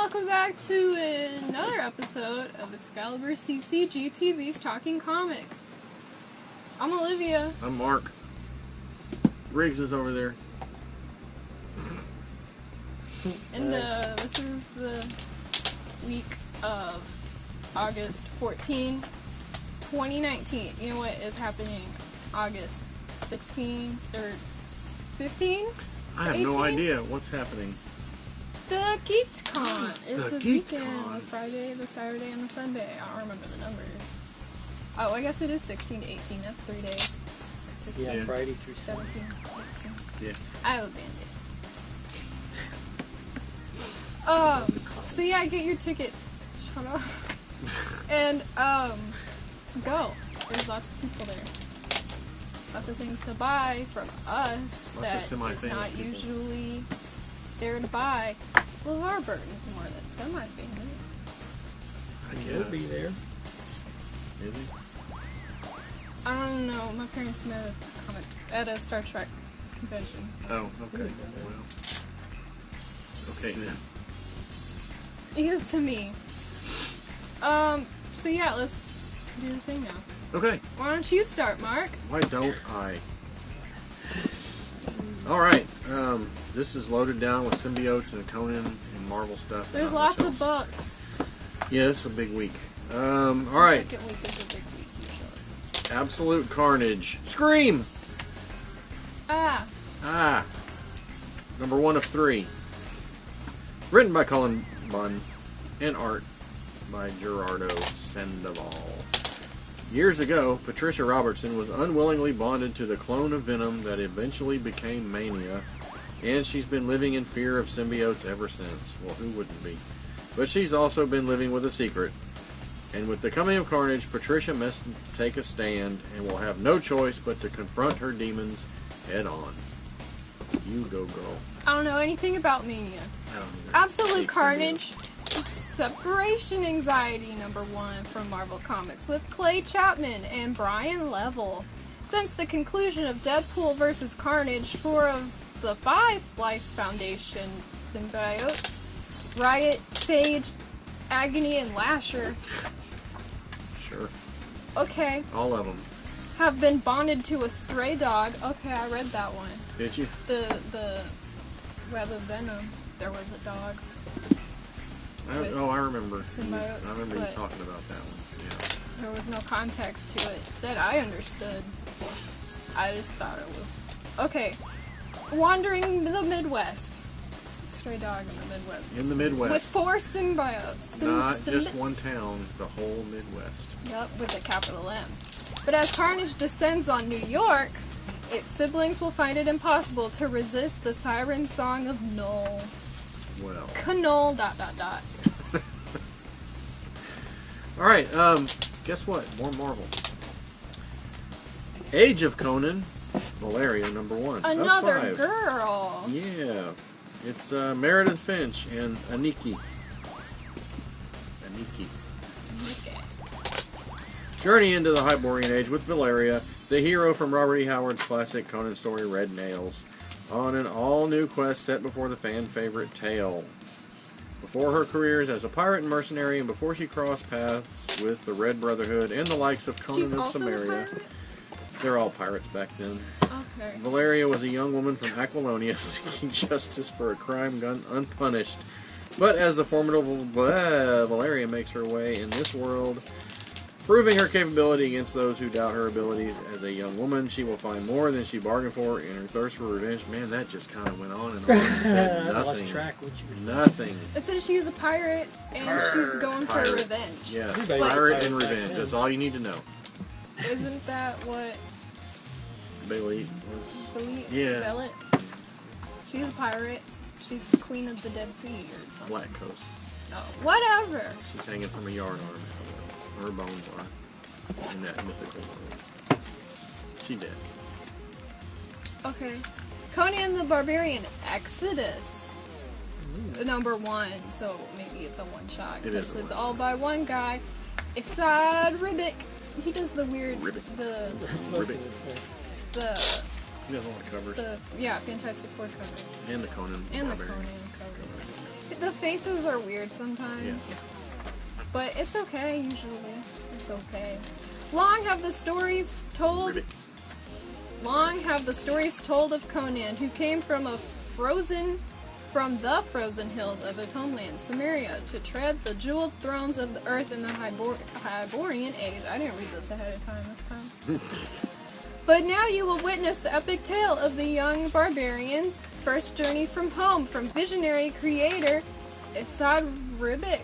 welcome back to another episode of Excalibur CCG TV's Talking Comics. I'm Olivia. I'm Mark. Riggs is over there. And this is the week of August 14, 2019. You know what is happening August 16 or 15? I have 18? no idea what's happening. The GeekCon is the weekend, GeekCon. the Friday, the Saturday, and the Sunday. I don't remember the numbers. Oh, I guess it is 16 to 18. That's 3 days. 16, Yeah, Friday through 17, 18. Yeah. I owe Bandit. So yeah, get your tickets. Shut up. And, go. There's lots of people there. Lots of things to buy from us that it's not people. usually there to buy. LeVar Burton's more than semi-famous. I guess. He'll be there. Is he? I don't know. My parents met at a Star Trek convention. So. Oh, okay. Well. Okay then. He is to me. So yeah, let's do the thing now. Okay. Why don't you start, Mark? Why don't I? Alright. This is loaded down with symbiotes and Conan and Marvel stuff. There's lots of books. Yeah, this is a big week. Alright. Second week is a big week usually. Absolute Carnage. Scream! Ah. Number 1 of 3. Written by Colin Bunn and art by Gerardo Sandoval. Years ago, Patricia Robertson was unwillingly bonded to the clone of Venom that eventually became Mania, and she's been living in fear of symbiotes ever since. Well, who wouldn't be? But she's also been living with a secret. And with the coming of Carnage, Patricia must take a stand and will have no choice but to confront her demons head on. You go, girl. I don't know anything about Mania. I don't either. Absolute Big Carnage. Separation Anxiety #1 from Marvel Comics with Clay Chapman and Brian Level. Since the conclusion of Deadpool vs. Carnage, 4 of the 5 Life Foundation symbiotes, Riot, Phage, Agony, and Lasher, Sure. okay, All of them. have been bonded to a stray dog. Okay, I read that one. Did you? The Venom, there was a dog. I remember. Symbiotes, I remember you but- talking about that one. Yeah. There was no context to it that I understood. I just thought it was... Okay. Wandering the Midwest. Stray dog in the Midwest. In the Midwest. With 4 symbiotes. Not just one town, the whole Midwest. Yep, with a capital M. But as Carnage descends on New York, its siblings will find it impossible to resist the siren song of Null. Well. Canol ... Alright, guess what? More Marvel. Age of Conan, Valeria #1. Another of 5. girl. Yeah. It's Meredith Finch and Aniki. Okay. Journey into the Hyborian Age with Valeria, the hero from Robert E. Howard's classic Conan story Red Nails, on an all-new quest set before the fan-favorite tale. Before her careers as a pirate and mercenary, and before she crossed paths with the Red Brotherhood and the likes of Conan She's of also a Samaria. pirate? They're all pirates back then. Okay. Valeria was a young woman from Aquilonia seeking justice for a crime gone unpunished. But as the formidable Valeria makes her way in this world, proving her capability against those who doubt her abilities as a young woman, she will find more than she bargained for in her thirst for revenge. Man, that just kind of went on and on and said I nothing. lost track what you were saying. Nothing. It says she was a pirate and she's going for Pirate. revenge. Yeah, Everybody was pirate pirate and back revenge. then. That's all you need to know. Isn't that what Bailey was... Billy Yeah. Bellet? She's a pirate. She's the queen of the Dead Sea or something. Black Coast. Oh, whatever. She's hanging from a yard arm. Her bones are in that mythical world. She dead. Okay. Conan the Barbarian Exodus. #1, so maybe it's a one-shot. It is Because a it's one-shot. all by one guy. Isad Ribic. He does the weird... Ribic. That's what I was Ribbit. gonna say. The... He does all the covers. Yeah, Fantastic Four covers. And the Conan. And the Barbarian. Conan covers. The faces are weird sometimes. Yes. But it's okay, usually. It's okay. Long have the stories told of Conan, who came from the frozen hills of his homeland, Samaria, to tread the jeweled thrones of the earth in the Hyborian age. I didn't read this ahead of time this time. But now you will witness the epic tale of the young barbarian's first journey from home, from visionary creator Isad Ribic.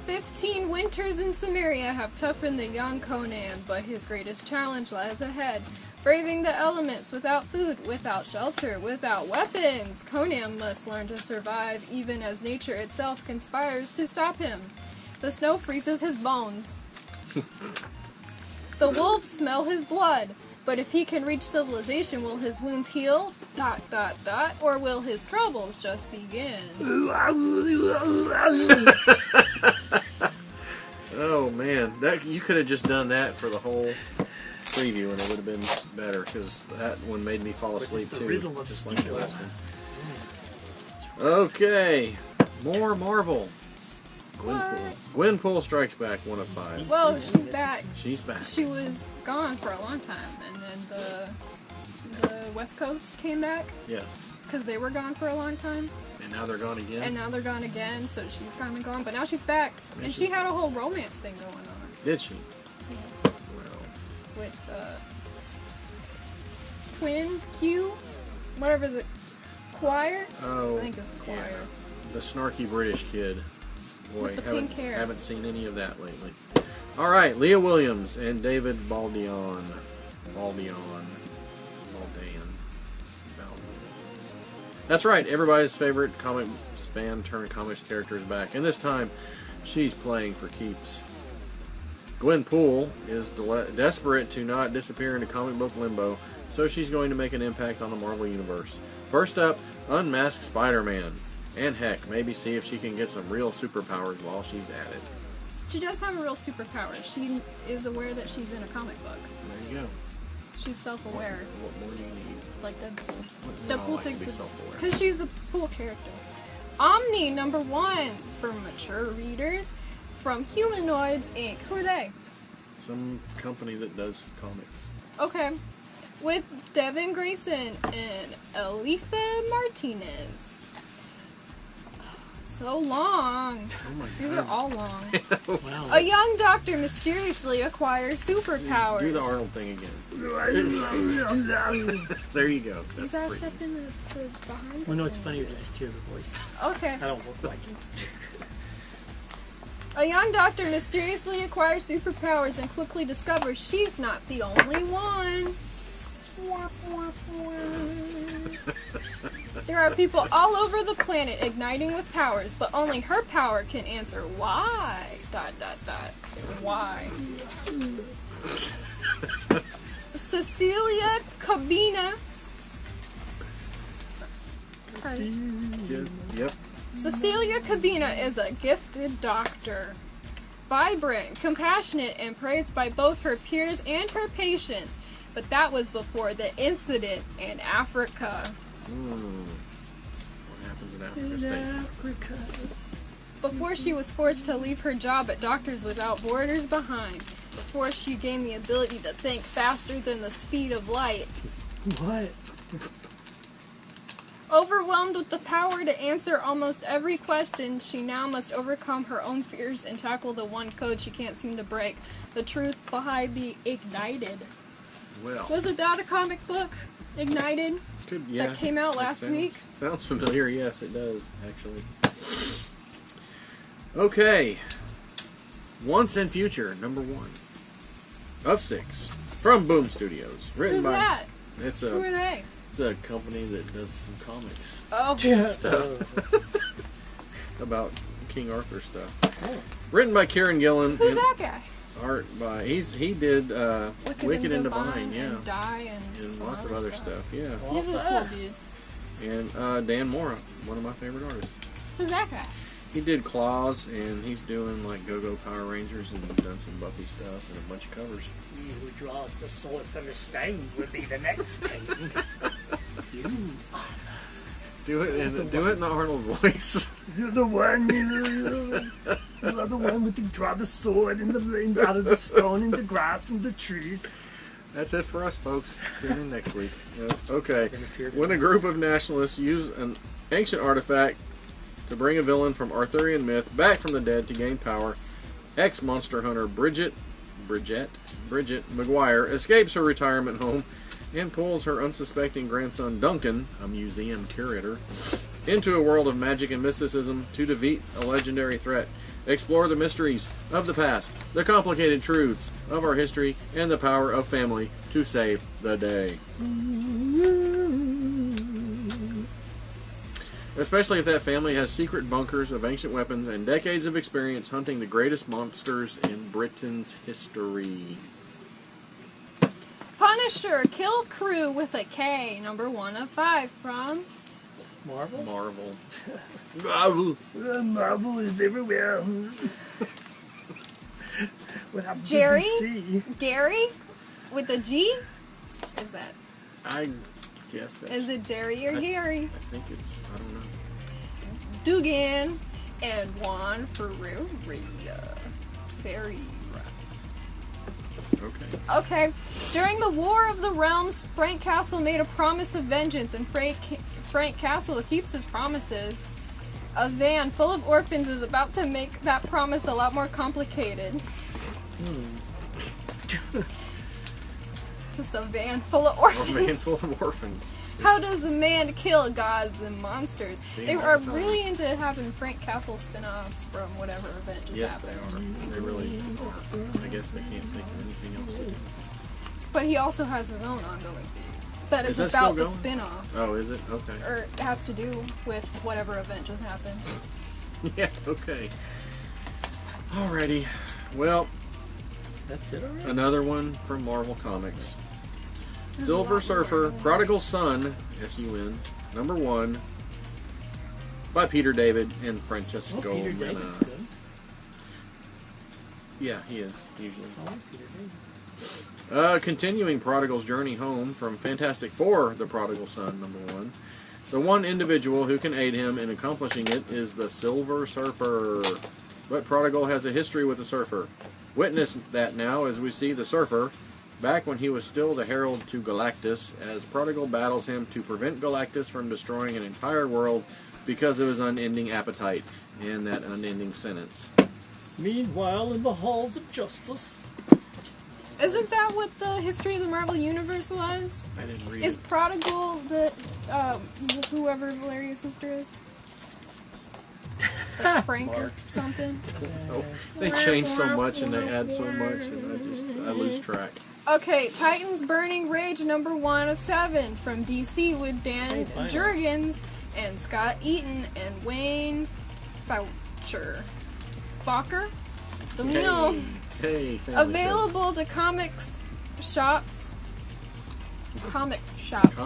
15 winters in Samaria have toughened the young Conan, but his greatest challenge lies ahead. Braving the elements without food, without shelter, without weapons, Conan must learn to survive even as nature itself conspires to stop him. The snow freezes his bones. The wolves smell his blood. But if he can reach civilization, will his wounds heal? ... Or will his troubles just begin? Oh man, that you could have just done that for the whole preview, and it would have been better because that one made me fall asleep the too. riddle of Just like the steel. last one. Okay, more Marvel. Gwenpool. Gwenpool Strikes Back, 1 of 5. Well, she's back. She's back. She was gone for a long time, and then the West Coast came back Yes, because they were gone for a long time, and now they're gone again. and now they're gone again. So she's kind of gone, but now she's back, and she had a whole romance thing going on. Did she? Yeah. Well, With Krew, whatever the choir. oh, I think it's the choir. yeah. The snarky British kid. Boy, With the pink hair. haven't seen any of that lately. All right, Leah Williams and David Baldeon. That's right, everybody's favorite comics fan turned comics character is back, and this time she's playing for keeps. Gwenpool is desperate to not disappear into comic book limbo, so she's going to make an impact on the Marvel Universe. First up, unmask Spider-Man. And heck, maybe see if she can get some real superpowers while she's at it. She does have a real superpower. She is aware that she's in a comic book. There you go. She's self-aware. What more do you need? Like Deadpool. We all Deadpool like to takes be it self-aware. because she's a cool character. Omni #1 for mature readers from Humanoids Inc. Who are they? Some company that does comics. Okay, with Devin Grayson and Aletha Martinez. So long. Oh my These are all long. Wow. A young doctor mysteriously acquires superpowers. Do the Arnold thing again. There you go. You That's gotta pretty. step in the behind. Well, no, it's funnier to just hear the voice. Okay. I don't look like it. A young doctor mysteriously acquires superpowers and quickly discovers she's not the only one. There are people all over the planet igniting with powers, but only her power can answer why. ... Why? Cecilia Cabina. Yep. Cecilia Cabina is a gifted doctor. Vibrant, compassionate, and praised by both her peers and her patients. But that was before the incident in Africa. What happens in Africa stays. Africa. Before she was forced to leave her job at Doctors Without Borders behind. Before she gained the ability to think faster than the speed of light. What? Overwhelmed with the power to answer almost every question, she now must overcome her own fears and tackle the one code she can't seem to break. The truth behind the Ignited. Well, Was that a comic book? Ignited? could, yeah, that came out that last week? Sounds familiar. Yes, it does, actually. Okay. Once and Future, #1 of 6 from Boom Studios. Written Who's by that? It's Who are they? It's a company that does some comics Oh, stuff about King Arthur stuff. Oh. Written by Kieran Gillen. who's and that guy? Art by he did Wicked and Divine, yeah, and Die and some lots of other stuff, yeah. He's a cool dude. And Dan Mora, one of my favorite artists. Who's that guy? He did Claws, and he's doing like Go-Go Power Rangers and done some Buffy stuff and a bunch of covers. He who draws the sword from the stone will be the next king. You Do it in the Arnold voice. You're the one. You're the one with the draw the sword and the rain out of the stone and the grass and the trees. That's it for us, folks. Tune in next week. Okay. When a group of nationalists use an ancient artifact to bring a villain from Arthurian myth back from the dead to gain power, ex-monster hunter Bridget McGuire escapes her retirement home and pulls her unsuspecting grandson Duncan, a museum curator, into a world of magic and mysticism to defeat a legendary threat. Explore the mysteries of the past, the complicated truths of our history, and the power of family to save the day. Especially if that family has secret bunkers of ancient weapons and decades of experience hunting the greatest monsters in Britain's history. Punisher, kill Krew with a K, number 1 of 5 from Marvel? Marvel. Marvel is everywhere. What happened to Jerry? DC? Gary with a G? Is that? I guess that's... Is it Jerry or Gary? I think it's... I don't know. Dugan and Juan Ferreira. Very rough. Okay. Okay. During the War of the Realms, Frank Castle made a promise of vengeance, and Frank Castle keeps his promises. A van full of orphans is about to make that promise a lot more complicated. Just a van full of orphans. A van full of orphans. How does a man kill gods and monsters? They all are the time. really into having Frank Castle spin-offs from whatever event just Yes, they happened. are. They really are. I guess they can't think of anything else to do. But he also has his own ongoing series. But it's Is that about still the going? spin-off. Oh, is it? Okay. Or it has to do with whatever event just happened. Yeah, okay. Alrighty. Well, That's it already? another one from Marvel Comics. There's Silver a lot Surfer, more. Prodigal Son, S-U-N, number 1, by Peter David and Francesco Oh, Peter Mena. David's good. Yeah, he is, usually. I like Peter David. Continuing Prodigal's journey home from Fantastic Four, The Prodigal Son, number 1. The one individual who can aid him in accomplishing it is the Silver Surfer. But Prodigal has a history with the Surfer. Witness that now as we see the Surfer, back when he was still the herald to Galactus, as Prodigal battles him to prevent Galactus from destroying an entire world because of his unending appetite and that unending sentence. Meanwhile, in the halls of justice. Isn't that what the history of the Marvel Universe was? I didn't read Is it. Prodigal the, whoever Valeria's sister is? Like Frank or Mark. something? Oh, they change so much and they add so much and I lose track. Okay, Titans Burning Rage number 1 of 7 from DC with Dan Hey, finally. Jurgens and Scott Eaton and Wayne Faucher. Fokker? Don't know. Hey, family Available to comics shops. Comics shops.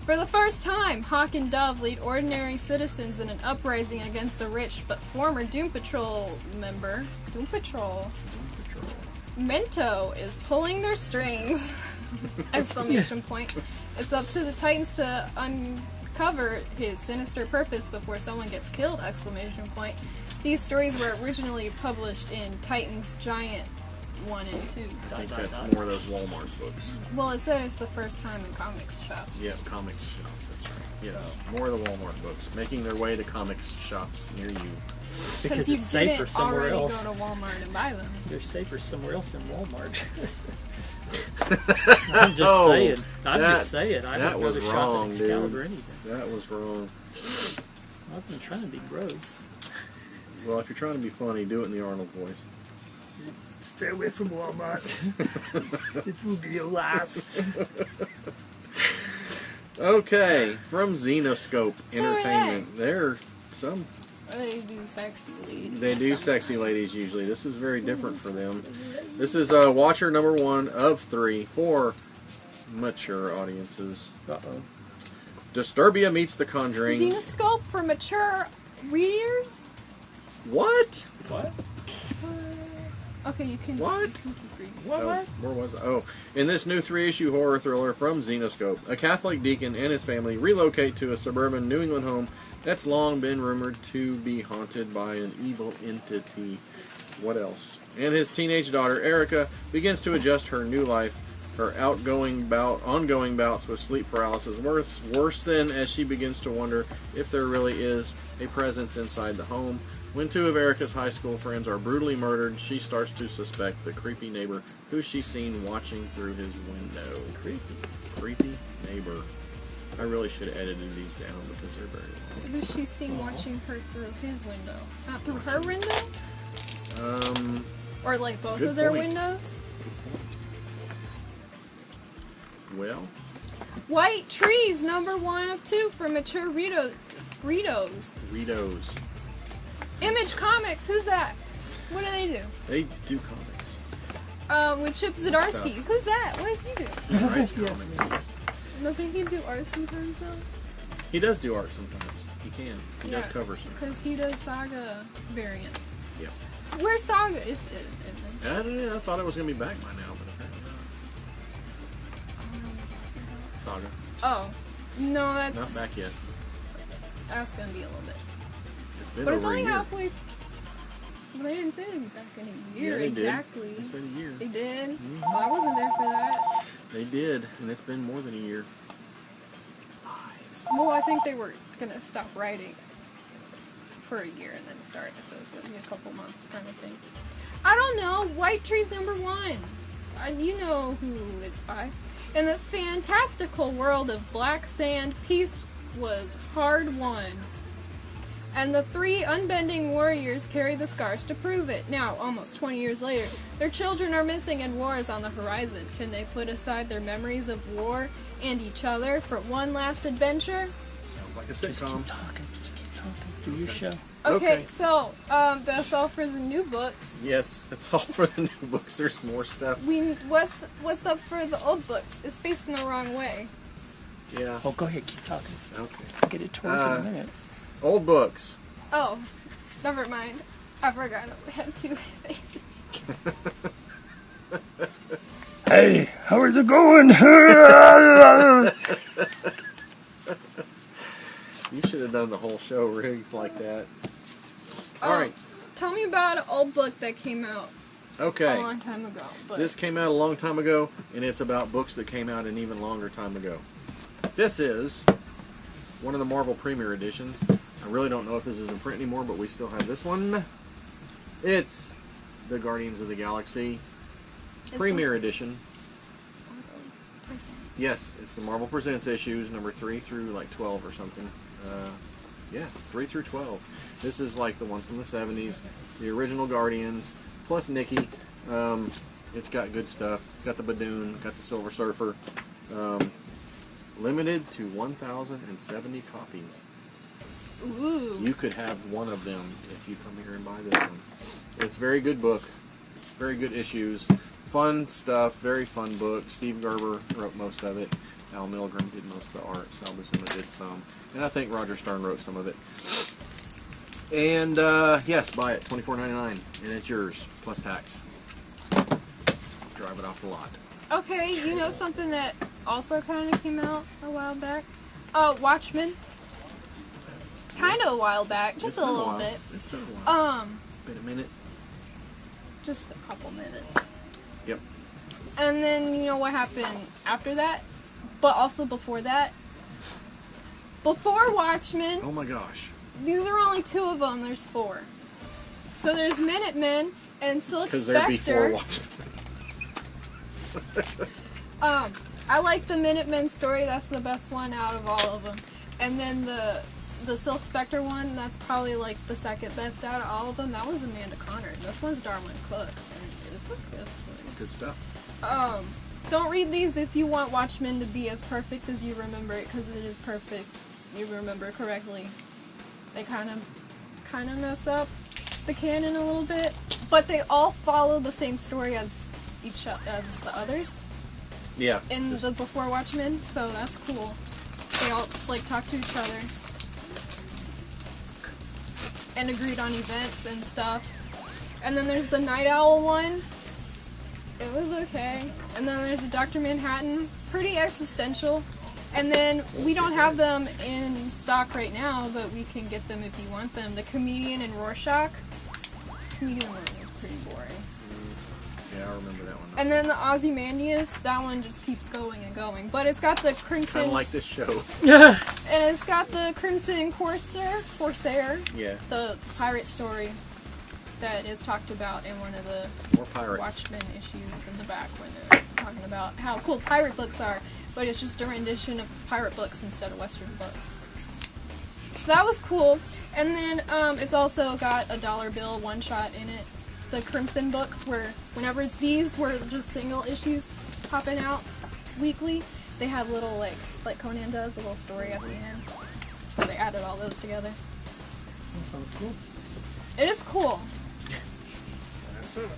For the first time, Hawk and Dove lead ordinary citizens in an uprising against the rich, but former Doom Patrol member, Doom Patrol, Mento is pulling their strings! Exclamation point. It's up to the Titans to uncover his sinister purpose before someone gets killed! Exclamation point. These stories were originally published in Titans Giant 1 and 2. I think that's more of those Walmart books. Well, it said it's the first time in comics shops. Yeah, comics shops, that's right. Yes, So- more of the Walmart books, making their way to comics shops near you. Because you it's safer didn't somewhere already else. go to Walmart and buy them. They're safer somewhere else than Walmart. I'm just Oh, saying. I'm that- just saying. I that would rather was shop wrong, at dude. Excalibur any day. That was wrong. I've been trying to be gross. Well, if you're trying to be funny, do it in the Arnold voice. Stay away from Walmart. It will be your last. Okay, from Xenoscope Entertainment. They're some... They do sexy ladies. They do sexy ladies usually. This is very different for them. This is Watcher number 1 of 3 for mature audiences. Uh-oh. Disturbia meets The Conjuring. Xenoscope for mature readers? What? What? Okay, you can. What? You can keep reading. Oh, What? where was I? Oh, in this new 3-issue horror thriller from Xenoscope, a Catholic deacon and his family relocate to a suburban New England home that's long been rumored to be haunted by an evil entity. What else? And his teenage daughter, Erica, begins to adjust her new life. Her ongoing bouts with sleep paralysis worsen as she begins to wonder if there really is a presence inside the home. When 2 of Erica's high school friends are brutally murdered, she starts to suspect the creepy neighbor who she's seen watching through his window. Creepy neighbor. I really should have edited these down because they're very long. Who's she seen watching her through his window? Not through her window? Or like both Good of their point. windows? Well, White Trees, #1 of 2 for mature reados. Ritos. Image Comics, who's that? What do they do? They do comics. With Chip Zdarsky. Stuff. Who's that? What does he do? He writes Yes, comics. yes. Doesn't he do art sometimes though? He does do art sometimes. He can. He does Yeah, cover some. Because he does Saga variants. Yeah. Where's Saga? Is it? I don't know. I thought it was going to be back by now, but apparently not. Saga. Oh. No, that's... Not back yet. That's gonna be a little bit. It's been But it's over only a year. halfway... Well, they didn't say they'd be back in a year, Yeah, they did. exactly. They said a year. They did? Mhm. Well, I wasn't there for that. They did, and it's been more than a year. Lies. Well, I think they were gonna stop writing for a year and then start, so it's gonna be a couple months kind of thing. I don't know. White Trees #1. You know who it's by. In the fantastical world of Black Sand, peace was hard won. And the 3 unbending warriors carry the scars to prove it. Now, almost 20 years later, their children are missing and war is on the horizon. Can they put aside their memories of war and each other for one last adventure? Sounds like a Just sitcom. keep talking. Just keep talking. Do your show. Okay, Okay. so that's all for the new books. Yes, that's all for the new books. There's more stuff. What's up for the old books? It's facing the wrong way. Yeah. Oh, go ahead. Keep talking. Okay. I'll get it to work in a minute. Old books. Oh, never mind. I forgot I had 2 faces. Hey, how is it going? You should have done the whole show rigs like that. All right. Tell me about an old book that came out a Okay. long time ago. But This came out a long time ago, and it's about books that came out an even longer time ago. This is one of the Marvel Premiere Editions. I really don't know if this is in print anymore, but we still have this one. It's the Guardians of the Galaxy It's Premiere the- Edition. Yes, it's the Marvel Presents issues, number 3 through like 12 or something. Yeah, 3 through 12. This is like the one from the 70s, the original Guardians, plus Nikki. It's got good stuff. Got the Badoon, got the Silver Surfer. Limited to 1,070 copies. Ooh. You could have one of them if you come here and buy this one. It's a very good book, very good issues, fun stuff, very fun book. Steve Gerber wrote most of it. Al Milgrom did most of the art. Sal Buscema did some, and I think Roger Stern wrote some of it. And yes, buy it, $24.99, and it's yours plus tax. Drive it off the lot. Okay, you know something that also kind of came out a while back? Watchmen. Kind of a while back, just It's a been little while. bit. It's been a while. Been a minute. Just a couple minutes. Yep. And then you know what happened after that? But also before that? Before Watchmen, Oh my gosh. these are only 2 of them, there's 4. So there's Minutemen and Silk Because they're before Spectre. Watchmen. I like the Minutemen story, that's the best one out of all of them. And then the Silk Spectre one, that's probably like the second best out of all of them. That was Amanda Connor. This one's Darwin Cook. And it's a good story. Good stuff. Don't read these if you want Watchmen to be as perfect as you remember it, because it is perfect. You remember correctly. They kind of mess up the canon a little bit, but they all follow the same story as as the others Yeah. in just- the Before Watchmen, so that's cool. They all like talk to each other and agreed on events and stuff. And then there's the Night Owl one. It was okay. And then there's a Dr. Manhattan, pretty existential. And then we don't have them in stock right now, but we can get them if you want them. The Comedian and Rorschach. Comedian one was pretty boring. Yeah, I remember that one. And then the Ozymandias, that one just keeps going and going. But it's got the Crimson... Kind of like this show. And it's got the Crimson Corsair, Yeah. the pirate story that is talked about in one of the More pirates. Watchmen issues in the back when they're talking about how cool pirate books are, but it's just a rendition of pirate books instead of Western books. So that was cool. And then it's also got a dollar bill one-shot in it. The Crimson books were, whenever these were just single issues popping out weekly, they had little, like Conan does, a little story at the end. So they added all those together. That sounds cool. It is cool. That's it.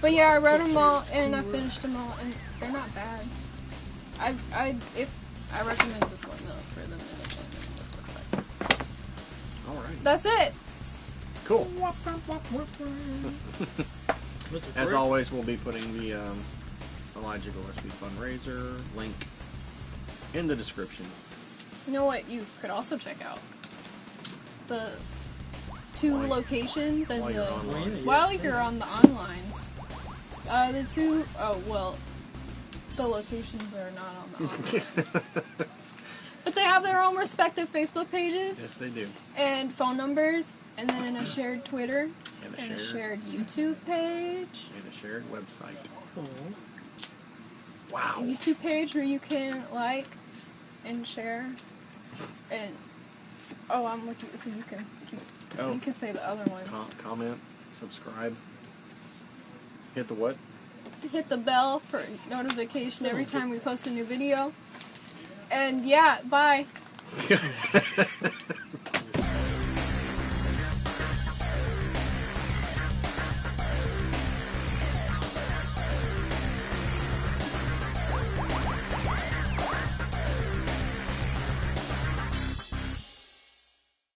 But yeah, I read them all and I finished them all, and they're not bad. I recommend this one though for the minute and this looks like. Alright. That's it. Cool. Mr. As Krew? always, we'll be putting the Elijah Gillespie fundraiser link in the description. You know what? You could also check out the two While- locations and while you're the online. Yeah, while yeah, you're sure. on the onlines. The two the locations are not on the online. But they have their own respective Facebook pages Yes, they do. and phone numbers, and then a shared Twitter And a and a shared shared YouTube page. and a shared website. Oh. A Wow. YouTube page where you can like and share and I'm looking so you can Oh. you can say the other ones. Comment, subscribe. Hit the what? Hit the bell for notification every time we post a new video. And yeah, bye.